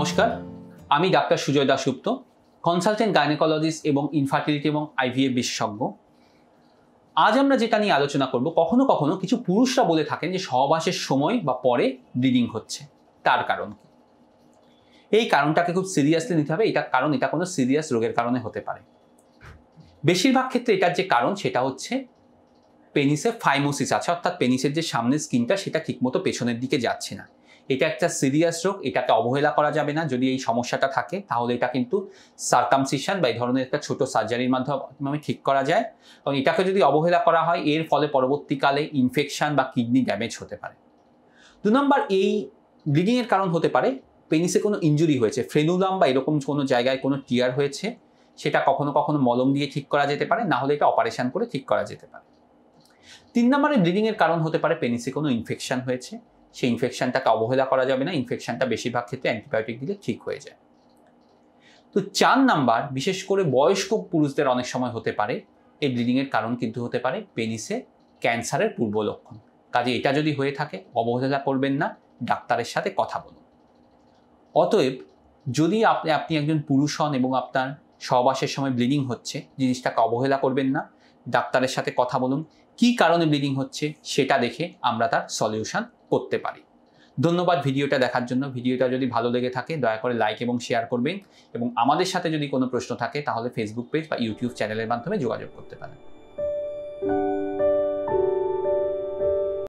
নমস্কার, আমি doctor Sujoy Dasgupta, consultant gynaecologist এবং ইনফার্টিলিটি এবং আইভিএফ বিশেষজ্ঞ। আজ আমরা যেটা নিয়ে আলোচনা করব, কখনো কখনো কিছু পুরুষরা বলে থাকেন যে সহবাসের সময় বা পরে ব্লিডিং হচ্ছে, তার কারণ কি? এই কারণটাকে খুব সিরিয়াসলি নিতে হবে। এটা কোনো সিরিয়াস রোগের কারণে হতে পারে। বেশিরভাগ ক্ষেত্রে এটার যে কারণ সেটা হচ্ছে পেনিসে ফাইমোসিস আছে, অর্থাৎ পেনিসের যে সামনের স্কিনটা সেটা ঠিকমতো পেছনের দিকে যাচ্ছে না। এটা একটা সিরিয়াস রোগ, এটাকে অবহেলা করা যাবে না। যদি এই সমস্যাটা থাকে তাহলে এটা কিন্তু সার্কামসিশন বা এই ধরনের একটা ছোট সার্জারির মাধ্যমে ঠিক করা যায়। এবং এটাকে যদি অবহেলা করা হয় এর ফলে পরবর্তীকালে ইনফেকশন বা কিডনি ড্যামেজ হতে পারে। 2 নম্বর, এই ব্লিডিংয়ের কারণ হতে পারে পেনিসে কোনো ইনজুরি হয়েছে, ফ্রেনুলাম বা এরকম কোনো জায়গায় কোনো টিয়ার হয়েছে, সেটা কখনো কখনো মলম দিয়ে ঠিক করা যেতে পারে, না হলে এটা অপারেশন করে ঠিক করা যেতে পারে। 3 নম্বরে ব্লিডিংয়ের কারণ হতে পারে পেনিসে কোনো ইনফেকশন হয়েছে, সেই ইনফেকশনটাকে অবহেলা করা যাবে না। ইনফেকশনটা বেশিরভাগ ক্ষেত্রে অ্যান্টিবায়োটিক দিলে ঠিক হয়ে যায়। তো 4 নাম্বার, বিশেষ করে বয়স্ক পুরুষদের অনেক সময় হতে পারে এই ব্লিডিংয়ের কারণ কিন্তু হতে পারে পেনিসে ক্যান্সারের পূর্ব লক্ষণ। কাজে এটা যদি হয়ে থাকে অবহেলা করবেন না, ডাক্তারের সাথে কথা বলুন। অতএব যদি আপনি একজন পুরুষ হন এবং আপনার সহবাসের সময় ব্লিডিং হচ্ছে, জিনিসটাকে অবহেলা করবেন না, ডাক্তারের সাথে কথা বলুন। কি কারণে ব্লিডিং হচ্ছে সেটা দেখে আমরা তার সলিউশন করতে পারি। ধন্যবাদ ভিডিওটা দেখার জন্য। ভিডিওটা যদি ভালো লেগে থাকে দয়া করে লাইক এবং শেয়ার করবেন, এবং আমাদের সাথে যদি কোনো প্রশ্ন থাকে তাহলে ফেসবুক পেজ বা ইউটিউব চ্যানেলের মাধ্যমে যোগাযোগ করতে পারেন।